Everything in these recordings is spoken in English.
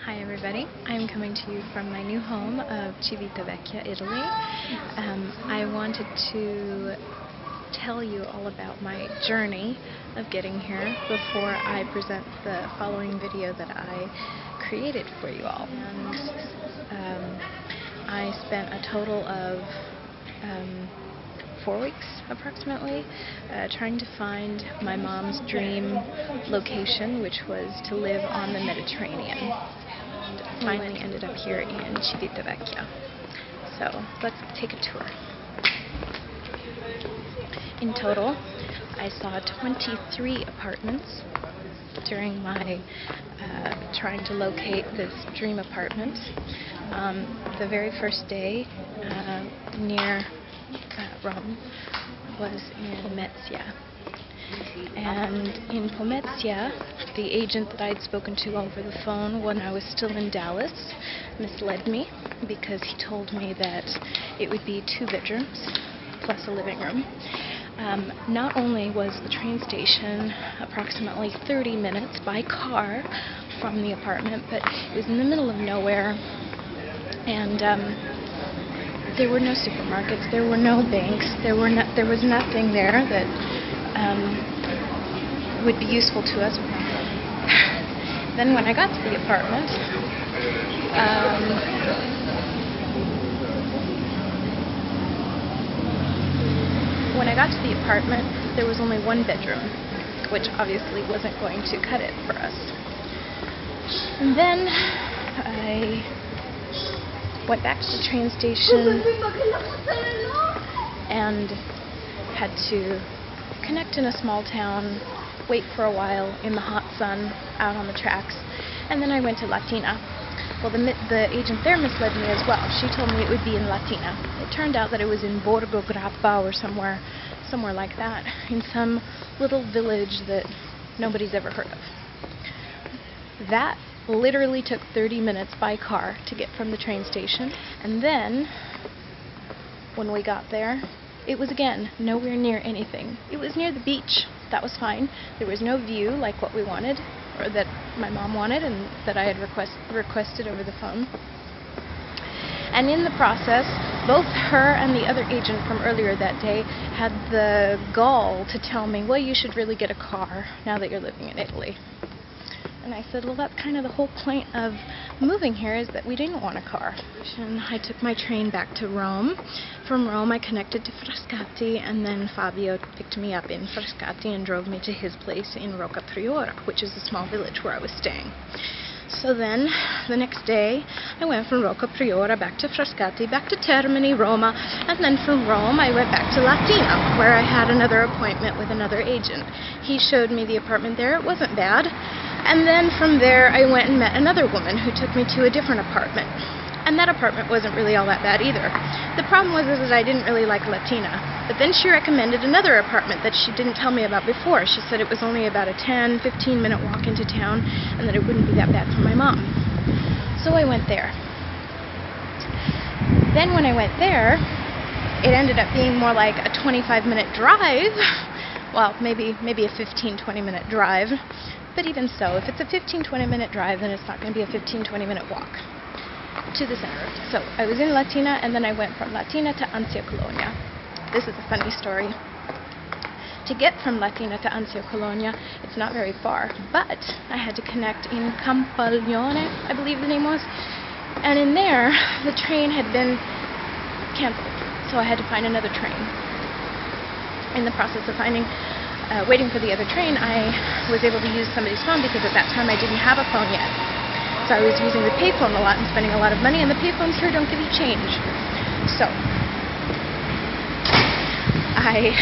Hi everybody, I'm coming to you from my new home of Civitavecchia, Italy. I wanted to tell you all about my journey of getting here before I present the following video that I created for you all. And I spent a total of 4 weeks approximately trying to find my mom's dream location, which was to live on the Mediterranean. And finally ended up here in Civitavecchia. So let's take a tour. In total, I saw 23 apartments during my trying to locate this dream apartment. The very first day near Rome was in Pomezia. And in Pomezia, the agent that I'd spoken to over the phone when I was still in Dallas misled me because he told me that it would be 2 bedrooms plus a living room. Not only was the train station approximately 30 minutes by car from the apartment, but it was in the middle of nowhere, and there were no supermarkets, there were no banks, there was nothing there that would be useful to us. Then when I got to the apartment, there was only 1 bedroom, which obviously wasn't going to cut it for us. And then I went back to the train station and had to connect in a small town, wait for a while in the hot sun out on the tracks, and then I went to Latina. Well, the agent there misled me as well. She told me it would be in Latina. It turned out that it was in Borgo Grappa or somewhere like that, in some little village that nobody's ever heard of. That literally took 30 minutes by car to get from the train station, and then when we got there, it was again nowhere near anything. It was near the beach. That was fine. There was no view like what we wanted, or that my mom wanted, and that I had requested over the phone. And in the process, both her and the other agent from earlier that day had the gall to tell me, well, you should really get a car now that you're living in Italy. And I said, well, that's kind of the whole point of moving here, is that we didn't want a car. And I took my train back to Rome. From Rome, I connected to Frascati, and then Fabio picked me up in Frascati and drove me to his place in Rocca Priora, which is a small village where I was staying. So then, the next day, I went from Rocca Priora back to Frascati, back to Termini, Roma, and then from Rome I went back to Latina, where I had another appointment with another agent. He showed me the apartment there. It wasn't bad. And then from there I went and met another woman who took me to a different apartment. And that apartment wasn't really all that bad either. The problem was that I didn't really like Latina. But then she recommended another apartment that she didn't tell me about before. She said it was only about a 10-15 minute walk into town and that it wouldn't be that bad for my mom. So I went there. Then when I went there, it ended up being more like a 25-minute drive. Well, maybe a 15-20 minute drive. But even so, if it's a 15-20 minute drive, then it's not going to be a 15-20 minute walk to the center. So I was in Latina, and then I went from Latina to Anzio Cologna. This is a funny story. To get from Latina to Anzio Cologna, it's not very far, but I had to connect in Campaglione, I believe the name was, and in there, the train had been canceled, so I had to find another train. In the process of waiting for the other train, I was able to use somebody's phone because at that time I didn't have a phone yet. So I was using the payphone a lot and spending a lot of money, and the payphones here don't give you change. So I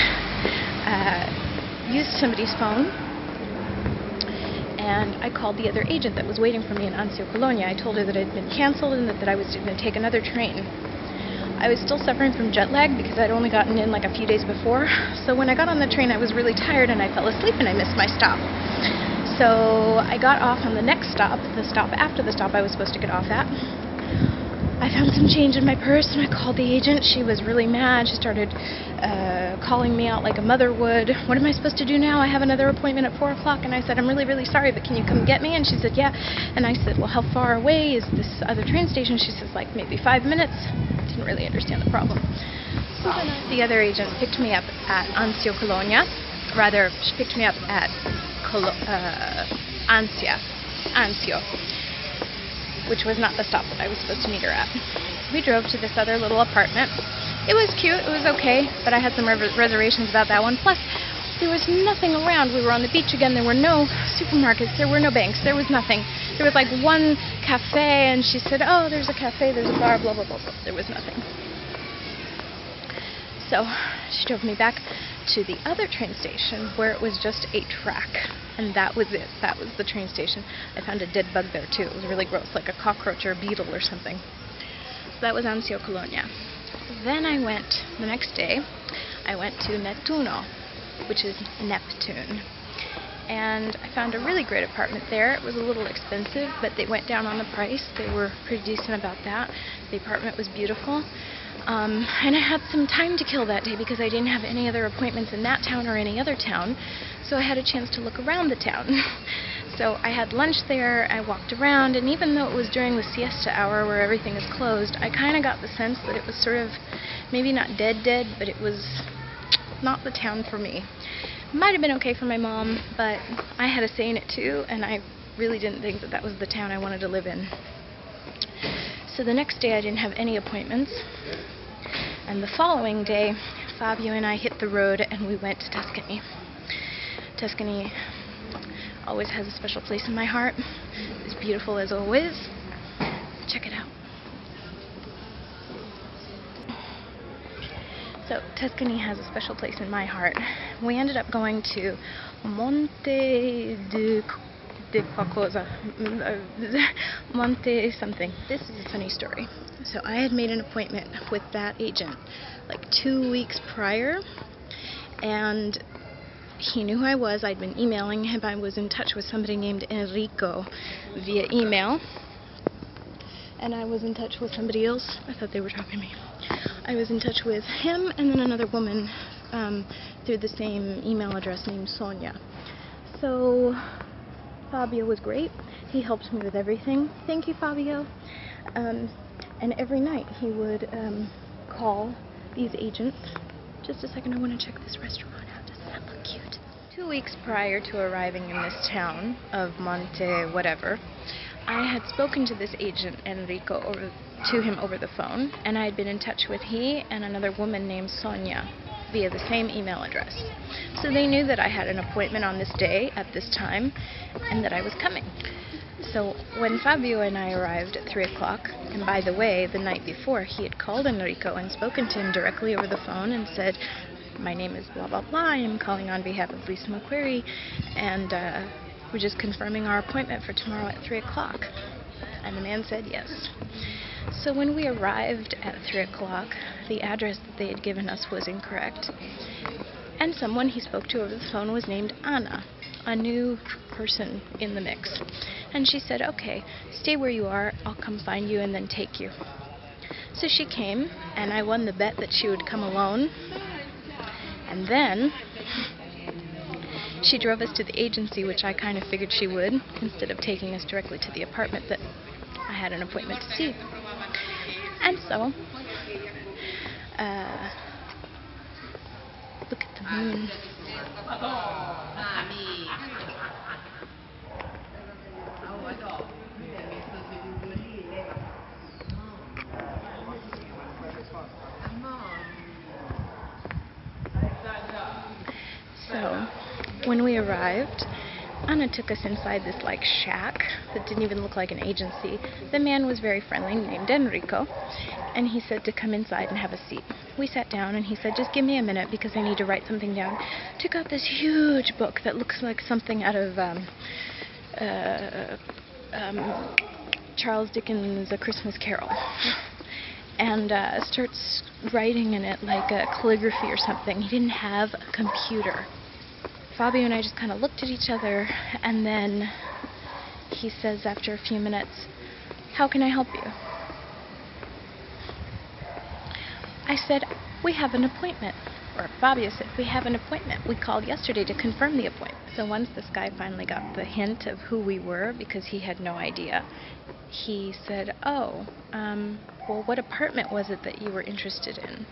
used somebody's phone, and I called the other agent that was waiting for me in Anzio Cologna. I told her that it had been canceled and that I was going to take another train. I was still suffering from jet lag because I'd only gotten in like a few days before. So when I got on the train, I was really tired and I fell asleep and I missed my stop. So I got off on the next stop, the stop after the stop I was supposed to get off at. I found some change in my purse and I called the agent. She was really mad. She started calling me out like a mother would. What am I supposed to do now? I have another appointment at 4 o'clock. And I said, I'm really, really sorry, but can you come get me? And she said, yeah. And I said, well, how far away is this other train station? She says, like, maybe 5 minutes. Didn't really understand the problem. So then the other agent picked me up at Anzio Colonia. Rather, she picked me up at Anzio, which was not the stop that I was supposed to meet her at. We drove to this other little apartment. It was cute, it was okay, but I had some reservations about that one. Plus, there was nothing around. We were on the beach again. There were no supermarkets. There were no banks. There was nothing. There was like one cafe, and she said, oh, there's a cafe, there's a bar, blah, blah, blah, blah. There was nothing. So she drove me back to the other train station where it was just a track. And that was it. That was the train station. I found a dead bug there too. It was really gross, like a cockroach or a beetle or something. So that was Anzio Colonia. Then I went, the next day, I went to Nettuno, which is Neptune. And I found a really great apartment there. It was a little expensive, but they went down on the price. They were pretty decent about that. The apartment was beautiful. And I had some time to kill that day because I didn't have any other appointments in that town or any other town. So I had a chance to look around the town. So I had lunch there, I walked around, and even though it was during the siesta hour where everything is closed, I kind of got the sense that it was sort of, maybe not dead, but it was not the town for me. Might have been okay for my mom, but I had a say in it too, and I really didn't think that that was the town I wanted to live in. So the next day I didn't have any appointments, and the following day Fabio and I hit the road and we went to Tuscany. Tuscany always has a special place in my heart. It's beautiful as always. Check it out. So Tuscany has a special place in my heart. We ended up going to Monte di qualcosa. Monte something. This is a funny story. So I had made an appointment with that agent like 2 weeks prior, and he knew who I was. I'd been emailing him. I was in touch with somebody named Enrico via email. And I was in touch with somebody else. I thought they were talking to me. I was in touch with him and then another woman through the same email address named Sonia. So Fabio was great. He helped me with everything. Thank you, Fabio. And every night he would call these agents. Just a second, I want to check this restaurant out. Doesn't that look cute? 2 weeks prior to arriving in this town of Monte whatever, I had spoken to this agent, Enrico, to him over the phone, and I had been in touch with he and another woman named Sonia via the same email address. So they knew that I had an appointment on this day at this time and that I was coming. So when Fabio and I arrived at 3 o'clock, and by the way, the night before he had called Enrico and spoken to him directly over the phone and said, my name is blah blah blah, I am calling on behalf of Lisa McQuarrie, and we're just confirming our appointment for tomorrow at 3 o'clock. And the man said yes. So when we arrived at 3 o'clock, the address that they had given us was incorrect. And someone he spoke to over the phone was named Anna, a new person in the mix. And she said, okay, stay where you are, I'll come find you and then take you. So she came, and I won the bet that she would come alone. And then she drove us to the agency, which I kind of figured she would, instead of taking us directly to the apartment that I had an appointment to see. And so, look at the moon. So, when we arrived, Anna took us inside this like shack that didn't even look like an agency. The man was very friendly, named Enrico, and he said to come inside and have a seat. We sat down and he said, just give me a minute because I need to write something down. Took out this huge book that looks like something out of Charles Dickens' A Christmas Carol. And starts writing in it like a calligraphy or something. He didn't have a computer. Fabio and I just kind of looked at each other, and then he says after a few minutes, how can I help you? I said, we have an appointment. Or Fabio said, we have an appointment. We called yesterday to confirm the appointment. So once this guy finally got the hint of who we were, because he had no idea, he said, oh, well, what apartment was it that you were interested in?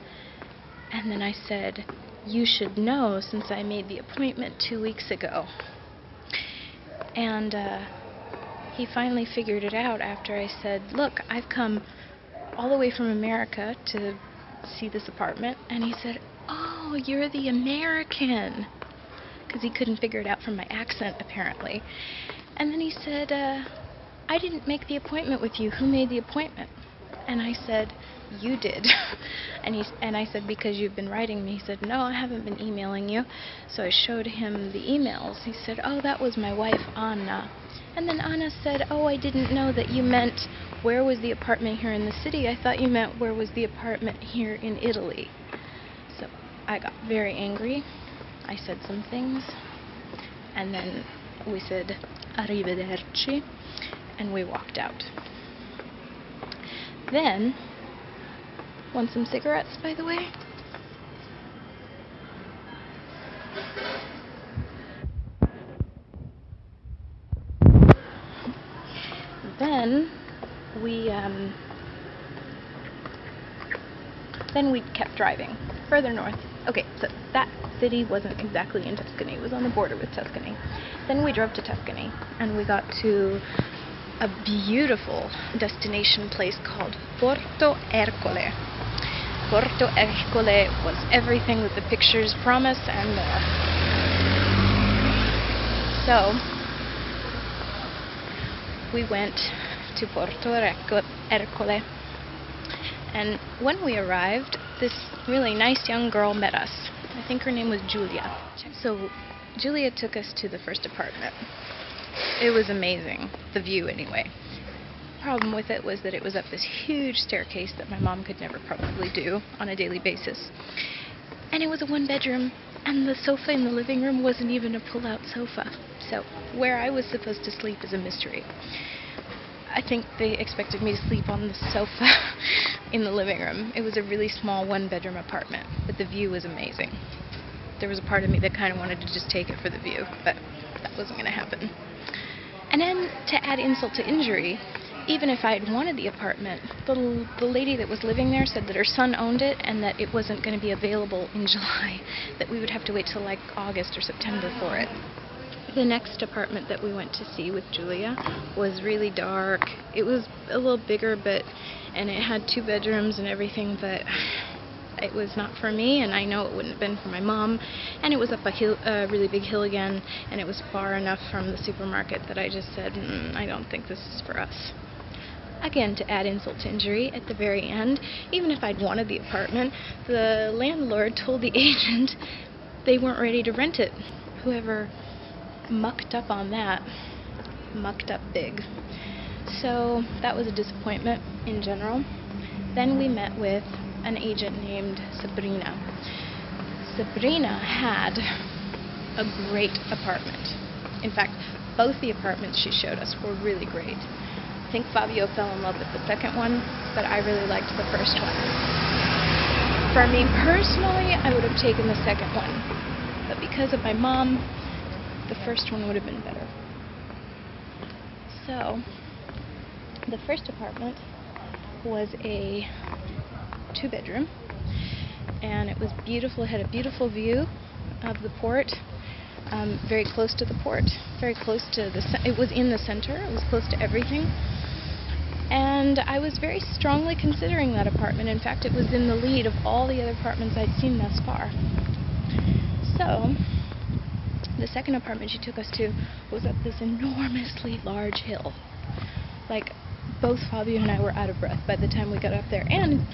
And then I said, you should know since I made the appointment 2 weeks ago. And he finally figured it out after I said, look, I've come all the way from America to see this apartment. And he said, oh, you're the American. Because he couldn't figure it out from my accent, apparently. And then he said, I didn't make the appointment with you. Who made the appointment? And I said, you did. and I said, because you've been writing me. He said, no, I haven't been emailing you. So I showed him the emails. He said, oh, that was my wife, Anna. And then Anna said, oh, I didn't know that you meant where was the apartment here in the city. I thought you meant where was the apartment here in Italy. So I got very angry. I said some things. And then we said, arrivederci. And we walked out. Then, want some cigarettes, by the way? Then we kept driving further north. Okay, so that city wasn't exactly in Tuscany. It was on the border with Tuscany. Then we drove to Tuscany, and we got to a beautiful destination place called Porto Ercole. Porto Ercole was everything that the pictures promise and more. So, we went to Porto Ercole, and when we arrived, this really nice young girl met us. I think her name was Julia. So, Julia took us to the first apartment. It was amazing, the view anyway. The problem with it was that it was up this huge staircase that my mom could never probably do on a daily basis. And it was a one-bedroom, and the sofa in the living room wasn't even a pull-out sofa. So where I was supposed to sleep is a mystery. I think they expected me to sleep on the sofa in the living room. It was a really small one-bedroom apartment, but the view was amazing. There was a part of me that kind of wanted to just take it for the view, but that wasn't going to happen. And then, to add insult to injury, even if I had wanted the apartment, the lady that was living there said that her son owned it and that it wasn't going to be available in July, that we would have to wait till like August or September for it. The next apartment that we went to see with Julia was really dark. It was a little bigger, and it had 2 bedrooms and everything, but it was not for me, and I know it wouldn't have been for my mom, and it was up a really big hill again, and it was far enough from the supermarket that I just said, I don't think this is for us. Again, to add insult to injury, at the very end, even if I'd wanted the apartment, the landlord told the agent they weren't ready to rent it. Whoever mucked up on that, mucked up big. So that was a disappointment in general. Then we met with an agent named Sabrina. Sabrina had a great apartment. In fact, both the apartments she showed us were really great. I think Fabio fell in love with the second one, but I really liked the first one. For me personally, I would have taken the second one, but because of my mom, the first one would have been better. So, the first apartment was a 2-bedroom, and it was beautiful. It had a beautiful view of the port, very close to the port, very close to it was in the center, it was close to everything, and I was very strongly considering that apartment. In fact, it was in the lead of all the other apartments I'd seen thus far. So, the second apartment she took us to was up this enormously large hill. Like, both Fabio and I were out of breath by the time we got up there, and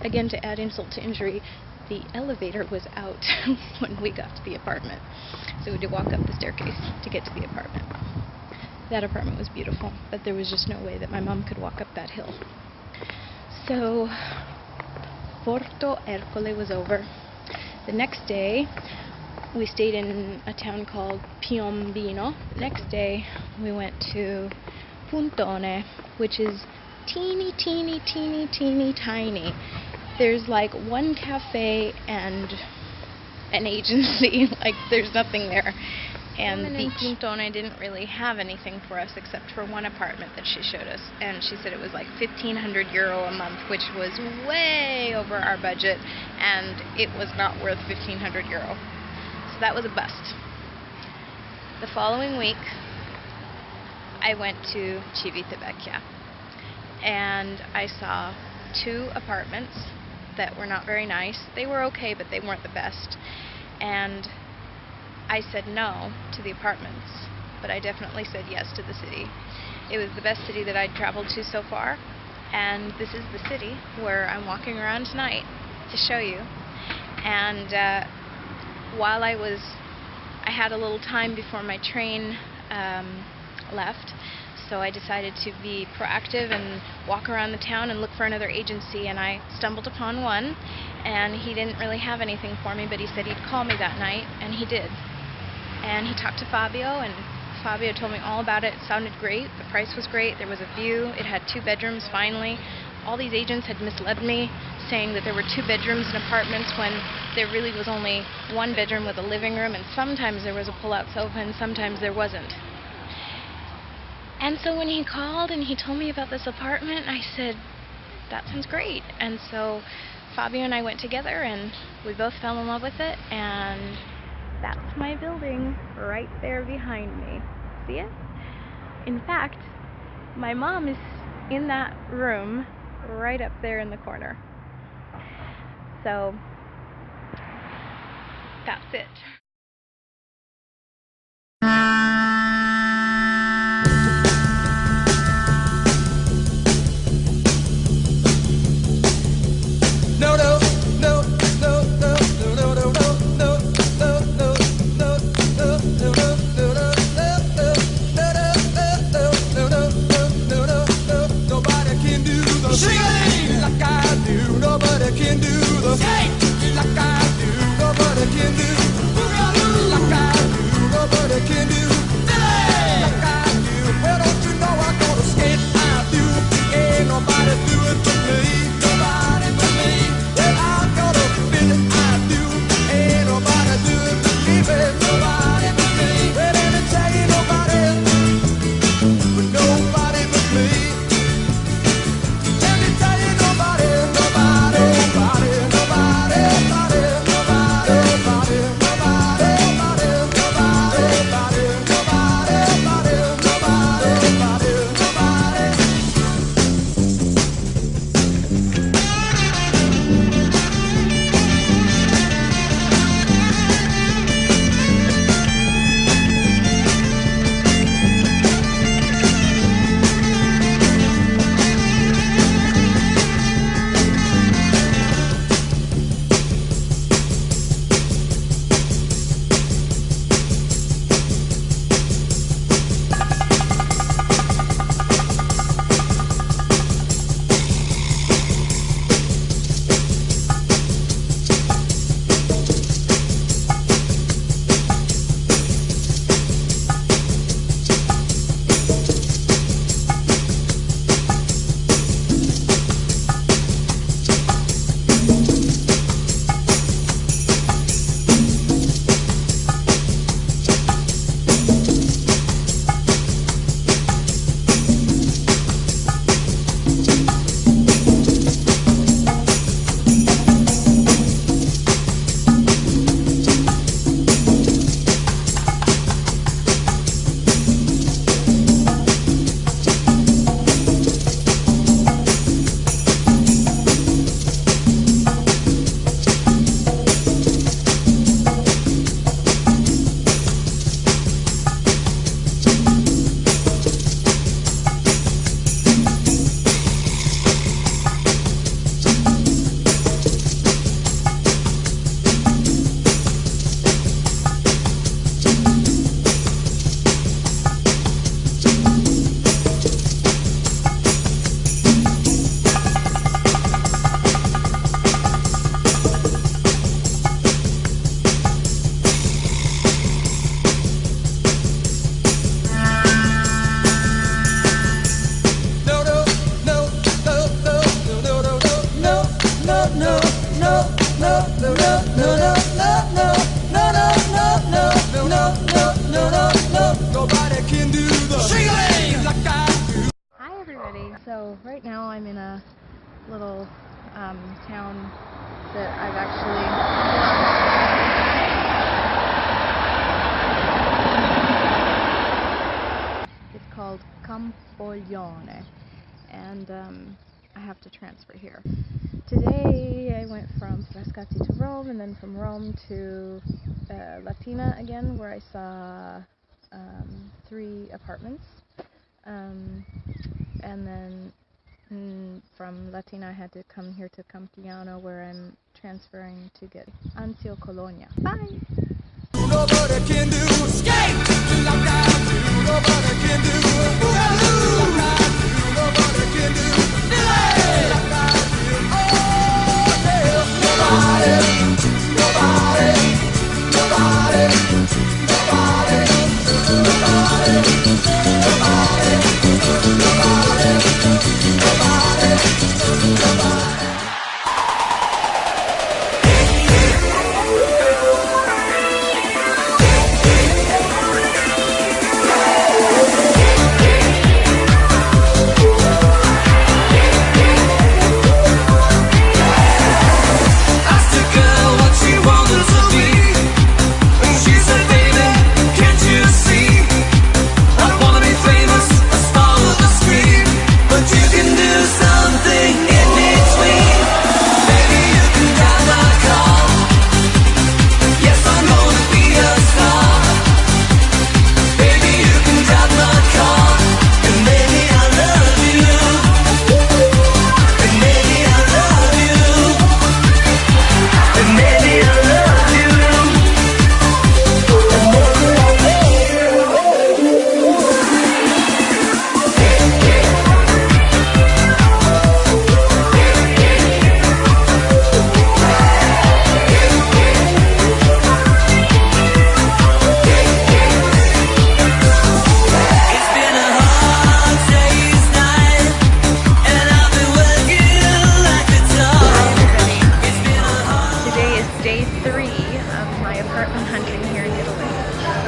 again, to add insult to injury, the elevator was out when we got to the apartment. So we had to walk up the staircase to get to the apartment. That apartment was beautiful, but there was just no way that my mom could walk up that hill. So, Porto Ercole was over. The next day, we stayed in a town called Piombino. The next day, we went to Puntone, which is teeny, teeny, teeny, teeny, tiny. there's like one cafe and an agency. Like, there's nothing there. And the Puntone didn't really have anything for us except for one apartment that she showed us, and she said it was like €1,500 a month, which was way over our budget, and it was not worth €1,500. So that was a bust. The following week, I went to Civitavecchia, and I saw 2 apartments that were not very nice. They were okay, but they weren't the best. And I said no to the apartments, but I definitely said yes to the city. It was the best city that I'd traveled to so far, and this is the city where I'm walking around tonight to show you. And while I had a little time before my train left, so I decided to be proactive and walk around the town and look for another agency, and I stumbled upon one, and he didn't really have anything for me, but he said he'd call me that night, and he did. And he talked to Fabio, and Fabio told me all about it. It sounded great. The price was great. There was a view. It had 2 bedrooms, finally. All these agents had misled me, saying that there were 2 bedrooms in apartments when there really was only 1 bedroom with a living room, and sometimes there was a pull-out sofa, and sometimes there wasn't. And so when he called and he told me about this apartment, I said, that sounds great. And so Fabio and I went together, and we both fell in love with it, and that's my building right there behind me. See it? In fact, my mom is in that room right up there in the corner. So that's it. Nobody can do the shake like I do. Nobody can do. Hi everybody. So right now I'm in a little town that I've actually it's called Campoglione, and I have to transfer here. Today I went from Frascati to Rome, and then from Rome to Latina again, where I saw 3 apartments, and then from Latina I had to come here to Campiano, where I'm transferring to get Anzio Colonia. Bye! Nobody can do escape like I do. Nobody can do boogaloo like I do. Nobody can do delay like I do. Oh yeah, nobody, nobody, nobody, nobody,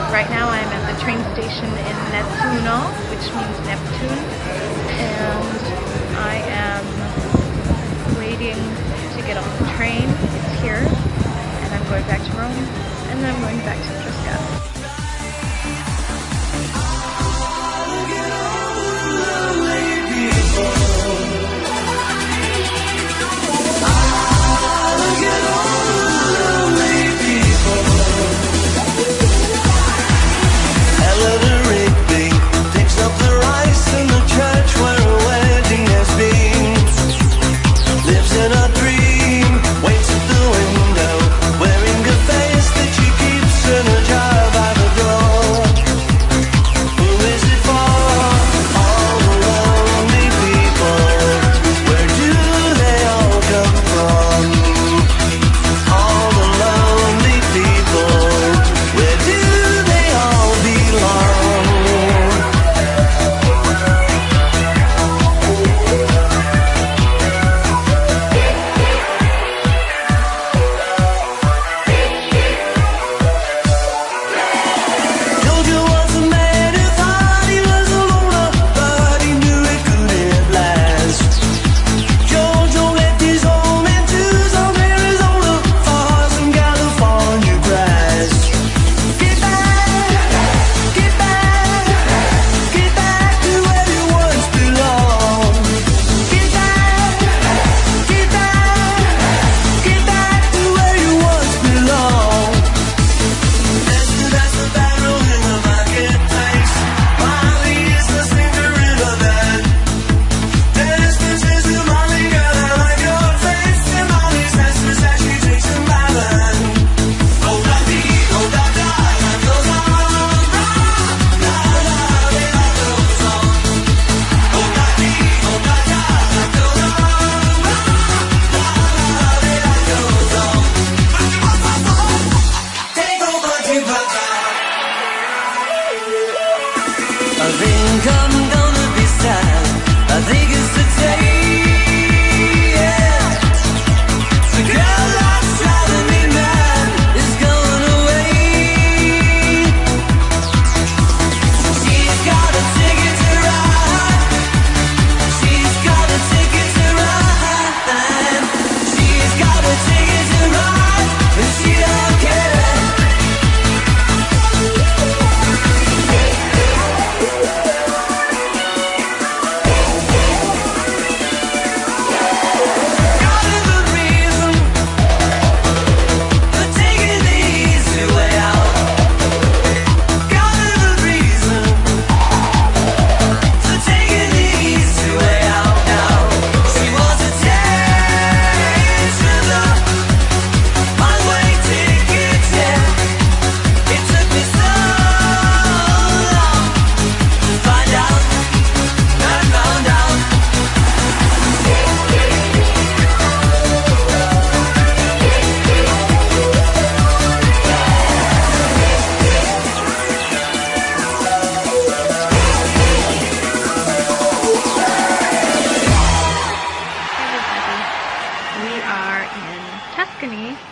Right now I'm at the train station in Nettuno, which means Neptune, and I am waiting to get on the train. It's here, and I'm going back to Rome, and then I'm going back to Frascati.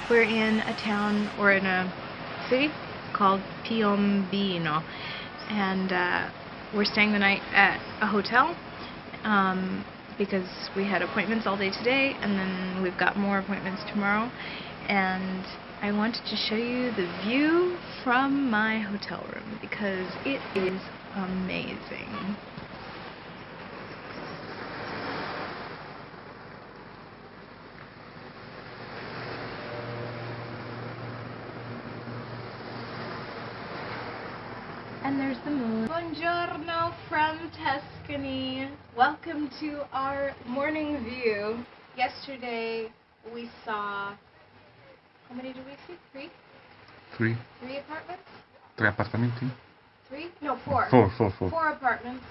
We're in a town, or in a city called Piombino, and we're staying the night at a hotel because we had appointments all day today, and then we've got more appointments tomorrow, and I wanted to show you the view from my hotel room because it is amazing. And there's the moon. Buongiorno from Tuscany. Welcome to our morning view. Yesterday we saw, how many did we see? Three? Three apartments? Tre appartamenti? Three? No, four. Four Apartments.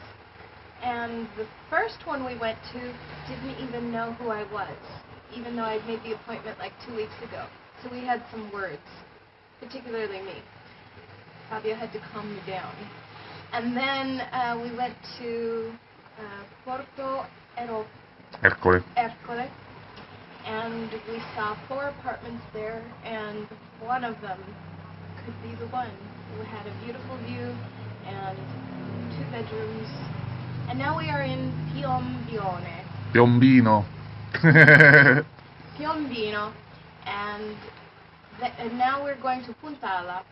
And the first one we went to didn't even know who I was, even though I'd made the appointment like 2 weeks ago. So we had some words, particularly me. Fabio had to calm me down. And then we went to Porto Ercole, and we saw 4 apartments there, and one of them could be the one. We had a beautiful view and 2 bedrooms. And now we are in Piombino. Piombino. And now we're going to Puntalla.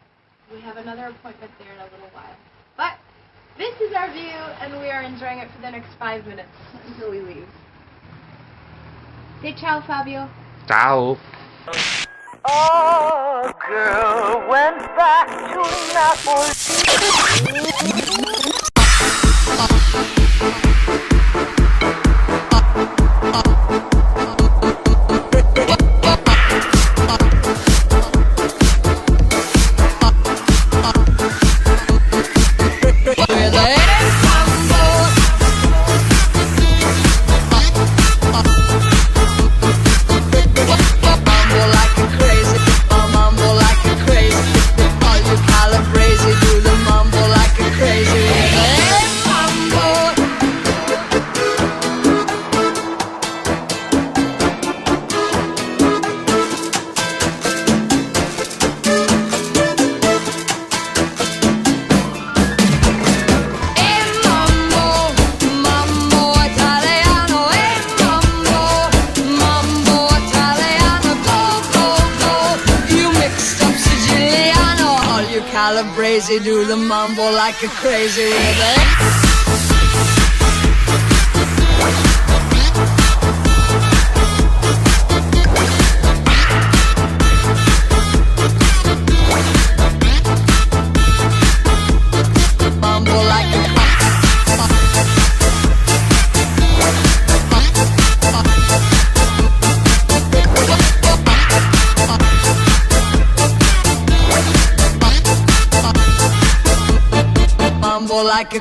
We have another appointment there in a little while. But this is our view, and we are enjoying it for the next 5 minutes until we leave. Say ciao, Fabio. Ciao. Oh, girl went back to Napoli. Calabrese, do the mambo like a crazy rhythm. Mambo like a mambo like a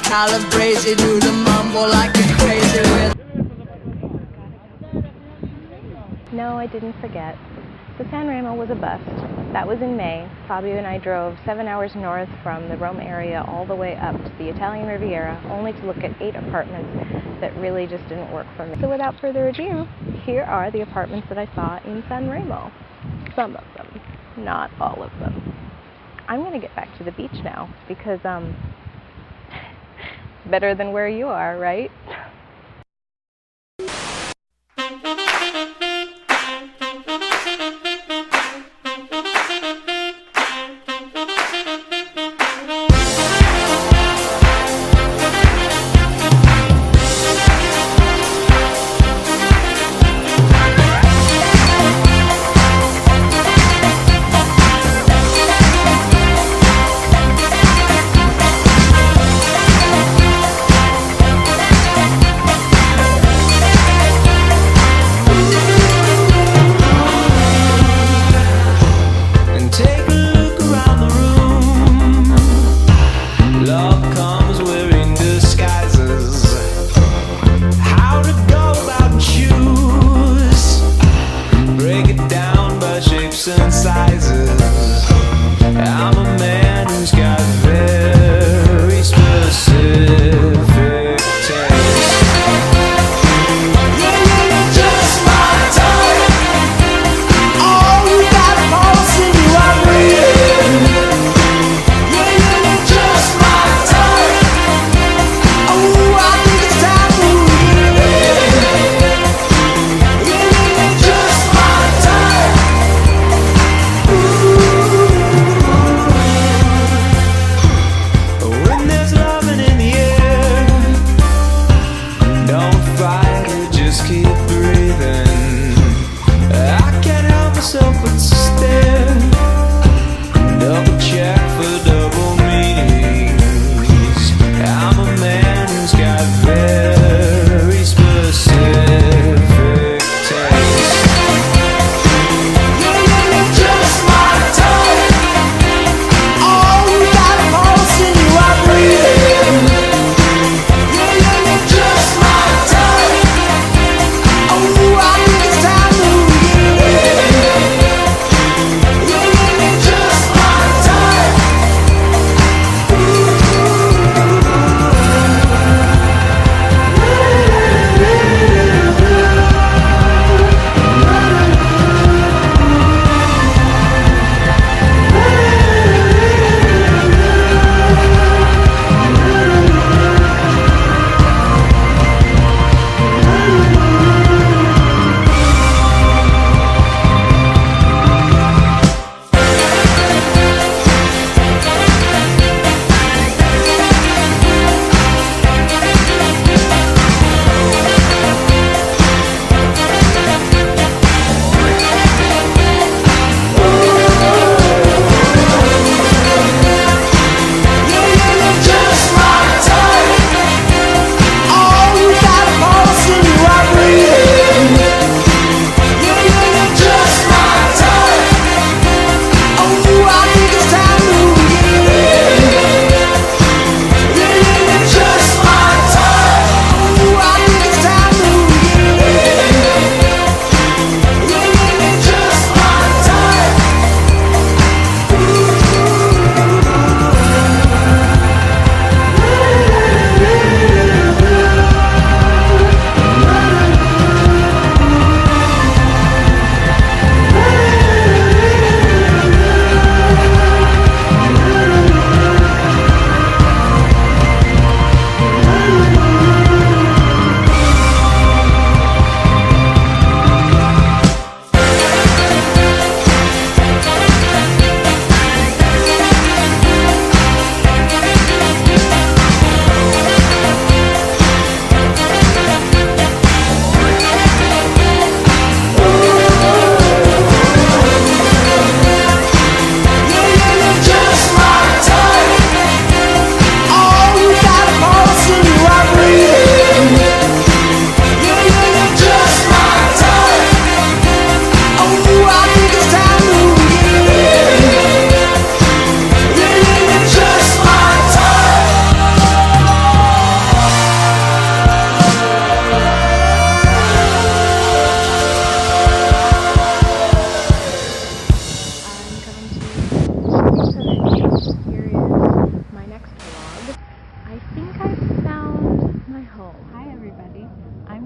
Calabrese, do the mambo like a crazy rhythm. No, I didn't forget. The Sanremo was a bust. That was in May. Fabio and I drove 7 hours north from the Rome area all the way up to the Italian Riviera, only to look at 8 apartments that really just didn't work for me. So without further ado, here are the apartments that I saw in Sanremo. Some of them, not all of them. I'm going to get back to the beach now because, better than where you are, right?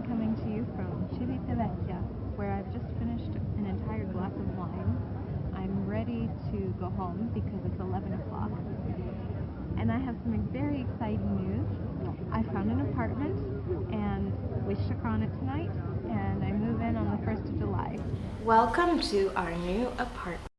I'm coming to you from Civitavecchia, where I've just finished an entire glass of wine. I'm ready to go home because it's 11 o'clock. And I have some very exciting news. I found an apartment and we shook on it tonight, and I move in on the 1st of July. Welcome to our new apartment.